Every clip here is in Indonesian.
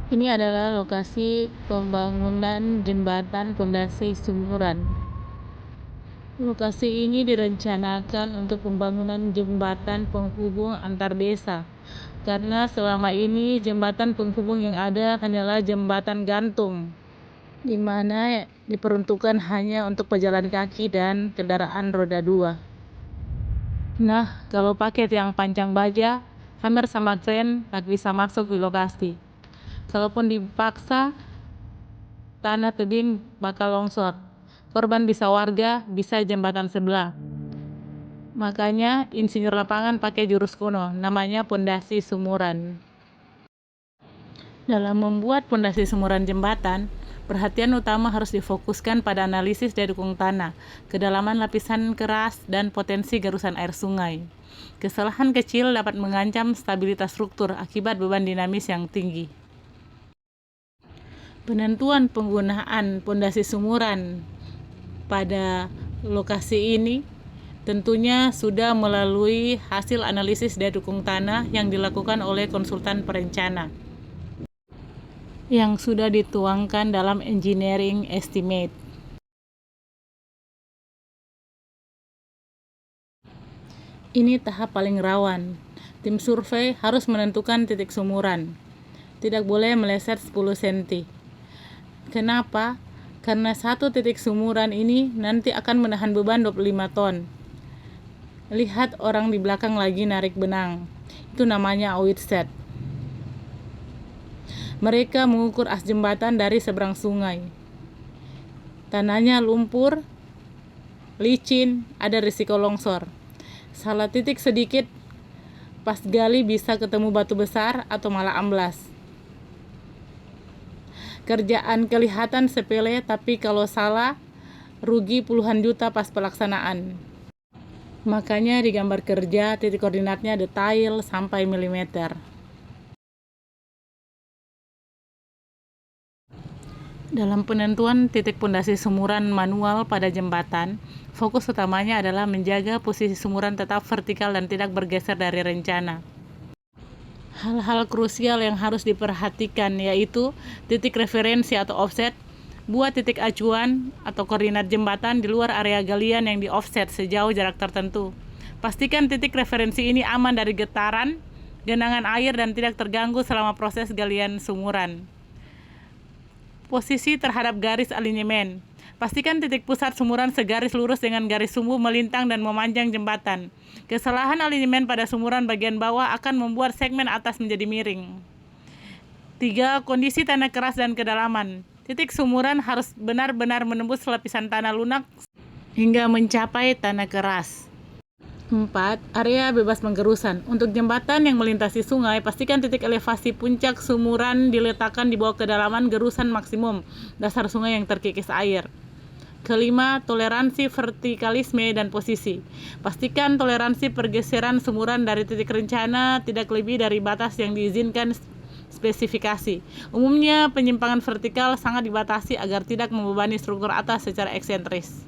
Ini adalah lokasi pembangunan jembatan pondasi Sumuran. Lokasi ini direncanakan untuk pembangunan jembatan penghubung antar desa, karena selama ini jembatan penghubung yang ada hanyalah jembatan gantung, di mana diperuntukkan hanya untuk pejalan kaki dan kendaraan roda 2. Nah, kalau pakai tiang panjang baja, hammer sama kren tak bisa masuk di lokasi. Kalaupun dipaksa, tanah tebing bakal longsor. Korban bisa warga, bisa jembatan sebelah. Makanya insinyur lapangan pakai jurus kuno, namanya pondasi sumuran. Dalam membuat pondasi sumuran jembatan, perhatian utama harus difokuskan pada analisis daya dukung tanah, kedalaman lapisan keras, dan potensi gerusan air sungai. Kesalahan kecil dapat mengancam stabilitas struktur akibat beban dinamis yang tinggi. Penentuan penggunaan pondasi sumuran pada lokasi ini tentunya sudah melalui hasil analisis daya dukung tanah yang dilakukan oleh konsultan perencana yang sudah dituangkan dalam engineering estimate. Ini tahap paling rawan. Tim survei harus menentukan titik sumuran. Tidak boleh meleset 10 cm. Kenapa? Karena satu titik sumuran ini nanti akan menahan beban 25 ton. Lihat orang di belakang lagi narik benang. Itu namanya outset. Mereka mengukur as jembatan dari seberang sungai. Tanahnya lumpur, licin, ada risiko longsor. Salah titik sedikit, pas gali bisa ketemu batu besar atau malah amblas. Kerjaan kelihatan sepele, tapi kalau salah, rugi puluhan juta pas pelaksanaan. Makanya di gambar kerja, titik koordinatnya detail sampai milimeter. Dalam penentuan titik pondasi sumuran manual pada jembatan, fokus utamanya adalah menjaga posisi sumuran tetap vertikal dan tidak bergeser dari rencana. Hal-hal krusial yang harus diperhatikan yaitu titik referensi atau offset, buat titik acuan atau koordinat jembatan di luar area galian yang di offset sejauh jarak tertentu. Pastikan titik referensi ini aman dari getaran, genangan air, dan tidak terganggu selama proses galian sumuran. Posisi terhadap garis alinyemen. Pastikan titik pusat sumuran segaris lurus dengan garis sumbu melintang dan memanjang jembatan. Kesalahan alinyemen pada sumuran bagian bawah akan membuat segmen atas menjadi miring. 3. Kondisi tanah keras dan kedalaman. Titik sumuran harus benar-benar menembus lapisan tanah lunak hingga mencapai tanah keras. 4. Area bebas penggerusan. Untuk jembatan yang melintasi sungai, pastikan titik elevasi puncak sumuran diletakkan di bawah kedalaman gerusan maksimum dasar sungai yang terkikis air. 5. Toleransi vertikalisme dan posisi. Pastikan toleransi pergeseran sumuran dari titik rencana tidak lebih dari batas yang diizinkan spesifikasi. Umumnya, penyimpangan vertikal sangat dibatasi agar tidak membebani struktur atas secara eksentris.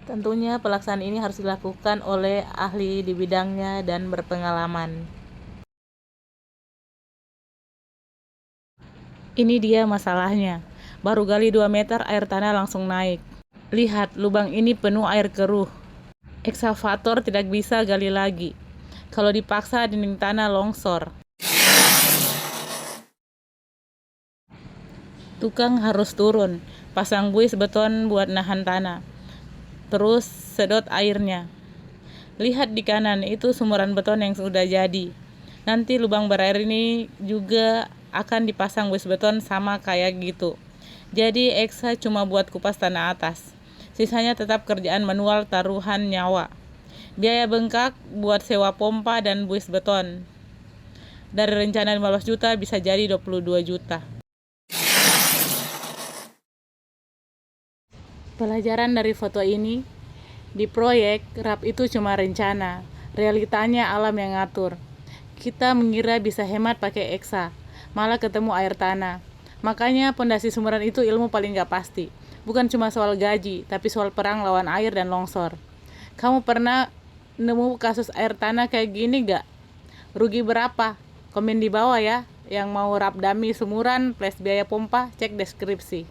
Tentunya pelaksanaan ini harus dilakukan oleh ahli di bidangnya dan berpengalaman. Ini dia masalahnya. Baru gali 2 meter, air tanah langsung naik. Lihat, lubang ini penuh air keruh. Ekskavator tidak bisa gali lagi. Kalau dipaksa, dinding tanah longsor. Tukang harus turun, pasang buis beton buat nahan tanah. Terus sedot airnya. Lihat di kanan, itu sumuran beton yang sudah jadi. Nanti lubang berair ini juga akan dipasang buis beton sama kayak gitu. Jadi eksa cuma buat kupas tanah atas. Sisanya tetap kerjaan manual taruhan nyawa. Biaya bengkak buat sewa pompa dan buis beton. Dari rencana 15 juta bisa jadi 22 juta. Pelajaran dari foto ini, di proyek, RAP itu cuma rencana. Realitanya alam yang ngatur. Kita mengira bisa hemat pakai eksa, malah ketemu air tanah. Makanya pondasi sumuran itu ilmu paling gak pasti. Bukan cuma soal gaji, tapi soal perang lawan air dan longsor. Kamu pernah nemu kasus air tanah kayak gini gak? Rugi berapa? Komen di bawah ya. Yang mau rap dummy sumuran plus biaya pompa, cek deskripsi.